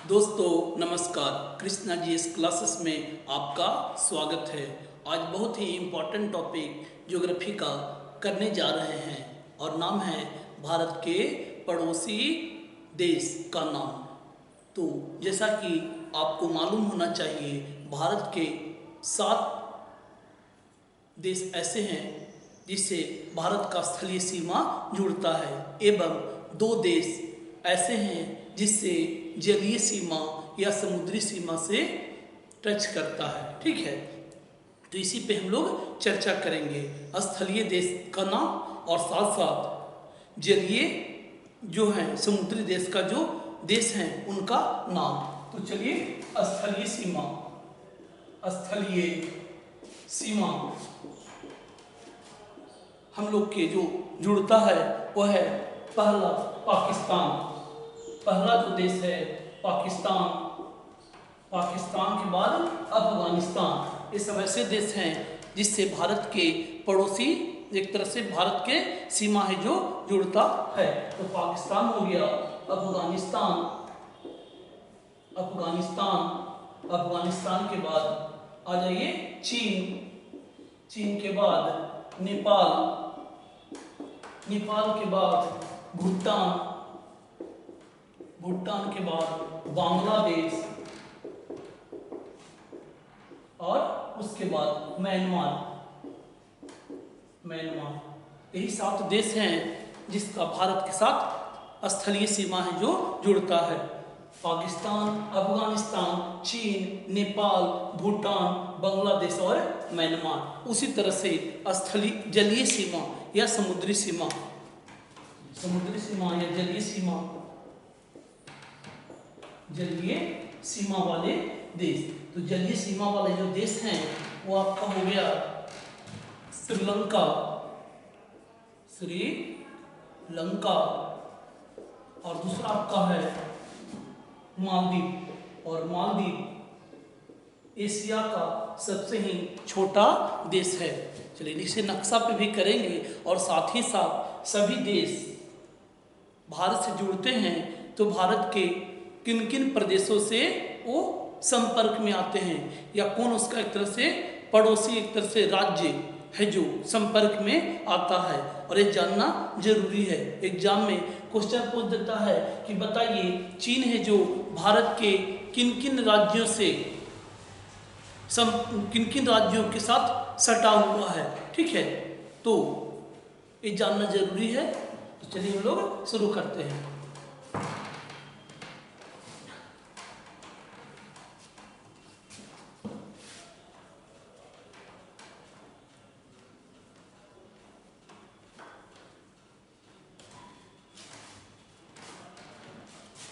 दोस्तों नमस्कार। Krishna G S classes में आपका स्वागत है। आज बहुत ही इम्पोर्टेंट टॉपिक ज्योग्राफी का करने जा रहे हैं और नाम है भारत के पड़ोसी देश का नाम। तो जैसा कि आपको मालूम होना चाहिए, भारत के 7 देश ऐसे हैं जिससे भारत का स्थलीय सीमा जुड़ता है एवं 2 देश ऐसे हैं जिससे जलीय सीमा या समुद्री सीमा से टच करता है। ठीक है, तो इसी पे हम लोग चर्चा करेंगे, स्थलीय देश का नाम और साथ साथ जलीय जो है समुद्री देश का जो देश हैं उनका नाम। तो चलिए, स्थलीय सीमा हम लोग के जो जुड़ता है वह है पहला पाकिस्तान। पहला जो देश है पाकिस्तान, पाकिस्तान के बाद अफगानिस्तान। ये सब ऐसे देश हैं जिससे भारत के पड़ोसी, एक तरह से भारत के सीमा है जो जुड़ता है। तो पाकिस्तान हो गया, अफगानिस्तान के बाद आ जाइए चीन के बाद नेपाल के बाद भूटान के बाद बांग्लादेश और उसके बाद म्यांमार। यही 7 देश हैं जिसका भारत के साथ स्थलीय सीमा है जो जुड़ता है। पाकिस्तान, अफगानिस्तान, चीन, नेपाल, भूटान, बांग्लादेश और म्यांमार। उसी तरह से स्थलीय जलीय सीमा या समुद्री सीमा या जलीय सीमा वाले देश। तो जलीय सीमा वाले जो देश हैं वो आपका हो गया श्रीलंका और दूसरा आपका है मालदीव। और मालदीव एशिया का सबसे ही छोटा देश है। चलिए, इसे नक्शा पे भी करेंगे और साथ ही साथ सभी देश भारत से जुड़ते हैं तो भारत के किन किन प्रदेशों से वो संपर्क में आते हैं या कौन उसका एक तरह से पड़ोसी, एक तरह से राज्य है जो संपर्क में आता है, और ये जानना जरूरी है। एग्जाम में क्वेश्चन पूछ देता है कि बताइए चीन है जो भारत के किन किन राज्यों से किन किन राज्यों के साथ सटा हुआ है। ठीक है, तो ये जानना जरूरी है। तो चलिए हम लोग शुरू करते हैं।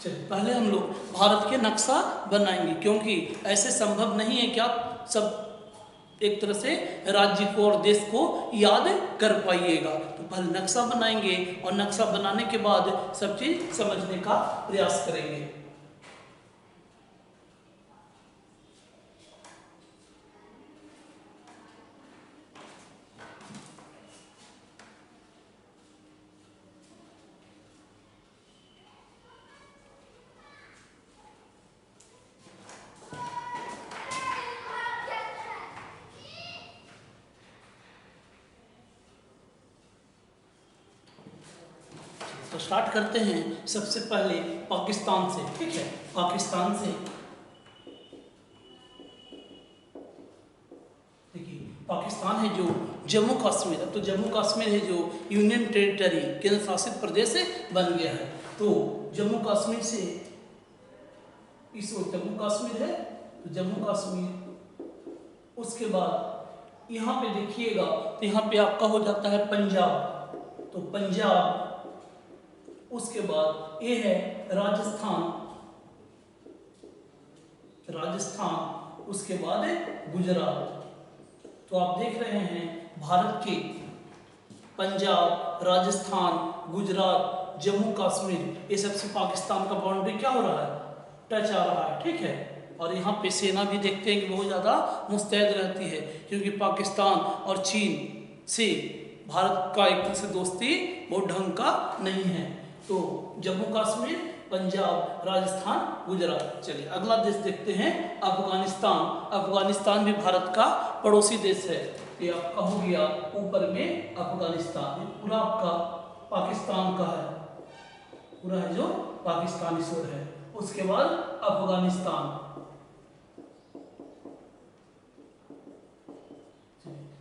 चलिए, पहले हम लोग भारत के नक्शा बनाएंगे, क्योंकि ऐसे संभव नहीं है कि आप सब एक तरह से राज्य को और देश को याद कर पाइएगा। तो पहले नक्शा बनाएंगे और नक्शा बनाने के बाद सब चीज समझने का प्रयास करेंगे। तो स्टार्ट करते हैं सबसे पहले पाकिस्तान से। ठीक है, पाकिस्तान से देखिए, पाकिस्तान है जो जम्मू कश्मीर है, तो जम्मू कश्मीर है जो यूनियन टेरिटरी, केंद्र शासित प्रदेश बन गया है। तो जम्मू कश्मीर से जम्मू कश्मीर है, तो जम्मू कश्मीर। उसके बाद यहाँ पे देखिएगा, तो यहाँ पे आपका हो जाता है पंजाब, तो पंजाब। उसके बाद ये है राजस्थान, उसके बाद है गुजरात। तो आप देख रहे हैं भारत के पंजाब, राजस्थान, गुजरात, जम्मू कश्मीर, ये सबसे पाकिस्तान का बाउंड्री क्या हो रहा है, टच आ रहा है। ठीक है, और यहाँ पे सेना भी देखते हैं कि बहुत ज़्यादा मुस्तैद रहती है, क्योंकि पाकिस्तान और चीन से भारत का एक तरह से दोस्ती बहुत ढंग का नहीं है। तो जम्मू कश्मीर, पंजाब, राजस्थान, गुजरात। चलिए अगला देश देखते हैं, अफगानिस्तान। अफगानिस्तान भी भारत का पड़ोसी देश है। ये आपका हो गया ऊपर में अफगानिस्तान, ये पूरा आपका पाकिस्तान का है, पूरा है जो पाकिस्तानी शोर है। उसके बाद अफगानिस्तान,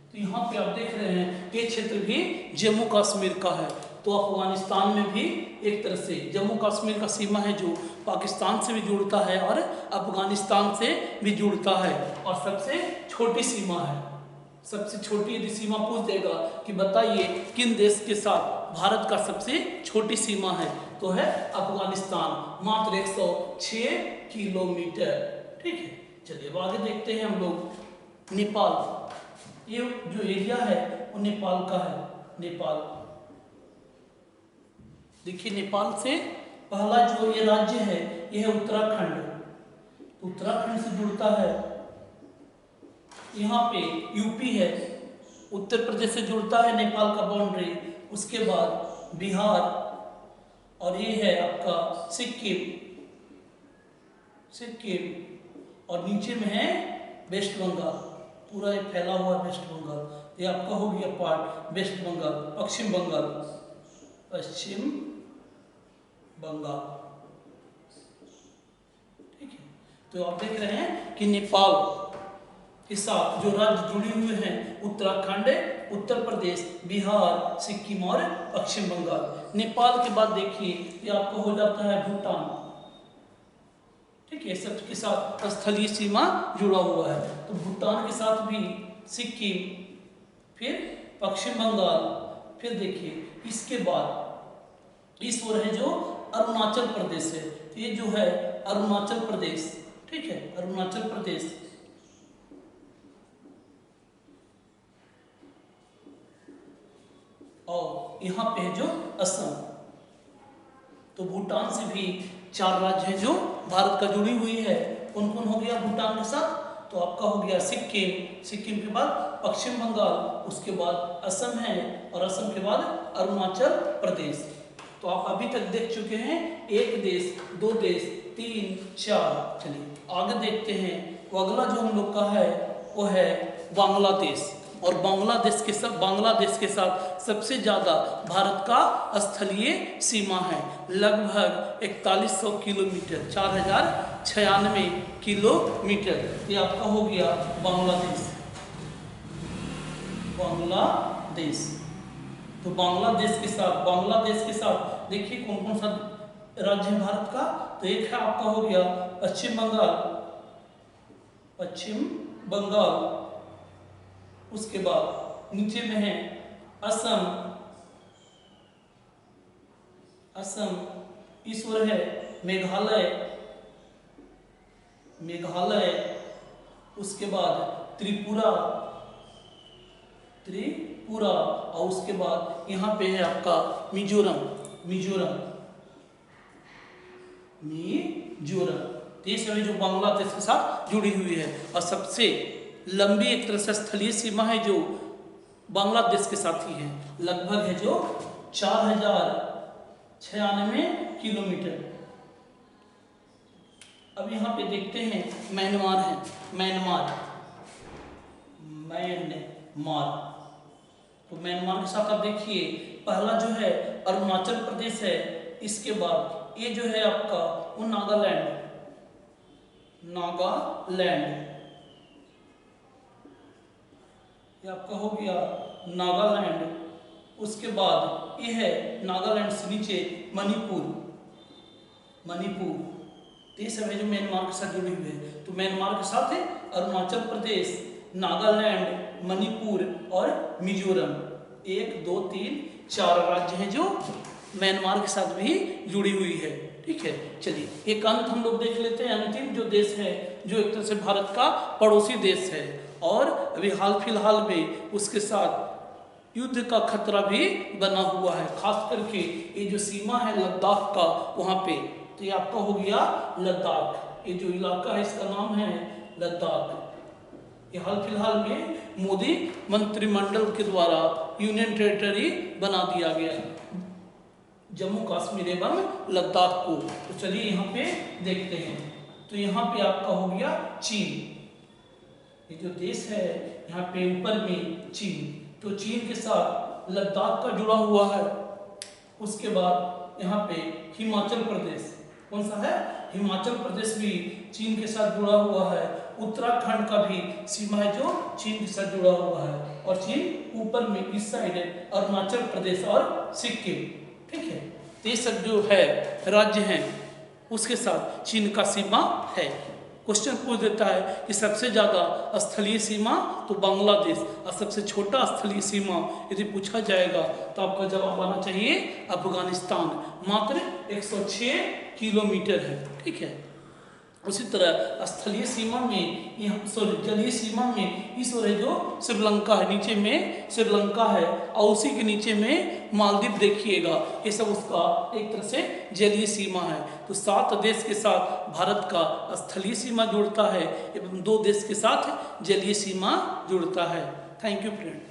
तो यहाँ पे आप देख रहे हैं ये क्षेत्र भी जम्मू कश्मीर का है। तो अफगानिस्तान में भी एक तरह से जम्मू कश्मीर का सीमा है जो पाकिस्तान से भी जुड़ता है और अफगानिस्तान से भी जुड़ता है, और सबसे छोटी सीमा है। सबसे छोटी यदि सीमा पूछ देगा कि बताइए किन देश के साथ भारत का सबसे छोटी सीमा है, तो है अफगानिस्तान, मात्र 106 किलोमीटर। ठीक है, चलिए अब आगे देखते हैं हम लोग नेपाल। ये जो एरिया है वो नेपाल का है। नेपाल देखिए, नेपाल से पहला जो ये राज्य है ये है उत्तराखंड। उत्तराखंड से जुड़ता है, यहाँ पे यूपी है, उत्तर प्रदेश से जुड़ता है नेपाल का बाउंड्री। उसके बाद बिहार, और ये है आपका सिक्किम, सिक्किम, और नीचे में है वेस्ट बंगाल, पूरा ये फैला हुआ वेस्ट बंगाल। ये आपका हो गया पार्ट वेस्ट बंगाल, पश्चिम बंगाल, पश्चिम बंगाल। ठीक है, तो आप देख रहे हैं कि नेपाल के साथ जो राज्य जुड़े हुए हैं, उत्तराखंड, उत्तर प्रदेश, बिहार, सिक्किम और पश्चिम बंगाल। नेपाल के बाद देखिए ये आपको हो जाता है भूटान। ठीक है, सब के साथ स्थलीय सीमा जुड़ा हुआ है। तो भूटान के साथ भी सिक्किम, फिर पश्चिम बंगाल, फिर देखिए इसके बाद इस ओर है जो अरुणाचल प्रदेश है। तो ये जो है अरुणाचल प्रदेश, ठीक है, अरुणाचल प्रदेश, और यहाँ पे है जो असम। तो भूटान से भी 4 राज्य हैं जो भारत का जुड़ी हुई है। कौन कौन हो गया भूटान के साथ? तो आपका हो गया सिक्किम, सिक्किम के बाद पश्चिम बंगाल, उसके बाद असम है, और असम के बाद अरुणाचल प्रदेश। तो आप अभी तक देख चुके हैं 1 देश, 2 देश, 3, 4। चलिए आगे देखते हैं। तो अगला जो हम लोग का है वो है बांग्लादेश। और बांग्लादेश के साथ सबसे ज़्यादा भारत का स्थलीय सीमा है, लगभग 4100 किलोमीटर, 4096 किलोमीटर। ये आपका हो गया बांग्लादेश। बांग्लादेश, तो बांग्लादेश के साथ देखिए कौन कौन सा राज्य है भारत का। तो एक है आपका हो गया पश्चिम बंगाल, उसके बाद नीचे में है असम, इस ओर है मेघालय, उसके बाद त्रिपुरा, और उसके बाद यहाँ पे है आपका मिजोरम। तो ये सभी जो बांग्लादेश के साथ जुड़ी हुई है, और सबसे लंबी एक तरह से स्थलीय सीमा है जो बांग्लादेश के साथ ही है, लगभग है जो 4096 किलोमीटर। अब यहाँ पे देखते हैं म्यांमार है, म्यांमार। तो म्यांमार के साथ आप देखिए पहला जो है अरुणाचल प्रदेश है, इसके बाद ये जो है आपका वो नागालैंड, ये आपका हो गया नागालैंड। उसके बाद ये है नागालैंड से नीचे मणिपुर। तो ये सब है जो म्यांमार के साथ जुड़ी हुई है। तो म्यांमार के साथ है अरुणाचल प्रदेश, नागालैंड, मणिपुर और मिजोरम। 1, 2, 3, 4 राज्य हैं जो म्यांमार के साथ भी जुड़ी हुई है। ठीक है, चलिए एक अंत हम लोग देख लेते हैं। अंतिम जो देश है जो एक तरह से भारत का पड़ोसी देश है, और अभी हाल फिलहाल में उसके साथ युद्ध का खतरा भी बना हुआ है, खास करके ये जो सीमा है लद्दाख का, वहाँ पे। तो ये आपका हो गया लद्दाख, ये जो इलाका है इसका नाम है लद्दाख। ये हाल फिलहाल में मोदी मंत्रिमंडल के द्वारा यूनियन टेरिटरी बना दिया गया। जम्मू कश्मीर एवं लद्दाख को। तो चलिए यहाँ पे देखते हैं। तो यहाँ पे आपका हो गया चीन, ये जो देश है यहाँ पे ऊपर में चीन, तो चीन के साथ लद्दाख का जुड़ा हुआ है। उसके बाद यहाँ पे हिमाचल प्रदेश, कौन सा है, हिमाचल प्रदेश भी चीन के साथ जुड़ा हुआ है। उत्तराखंड का भी सीमा है जो चीन के साथ जुड़ा हुआ है। और चीन ऊपर में इस साइड है अरुणाचल प्रदेश और सिक्किम, ठीक है। तो ये सब जो है राज्य हैं उसके साथ चीन का सीमा है। क्वेश्चन पूछ देता है कि सबसे ज़्यादा स्थलीय सीमा तो बांग्लादेश, और सबसे छोटा स्थलीय सीमा यदि पूछा जाएगा तो आपका जवाब आना चाहिए अफगानिस्तान, मात्र 106 किलोमीटर है, ठीक है। उसी तरह स्थलीय सीमा में, जलीय सीमा में इस ओर है जो श्रीलंका है, नीचे में श्रीलंका है, और उसी के नीचे में मालदीव देखिएगा, ये सब उसका एक तरह से जलीय सीमा है। तो 7 देश के साथ भारत का स्थलीय सीमा जुड़ता है एवं 2 देश के साथ जलीय सीमा जुड़ता है। Thank you friend.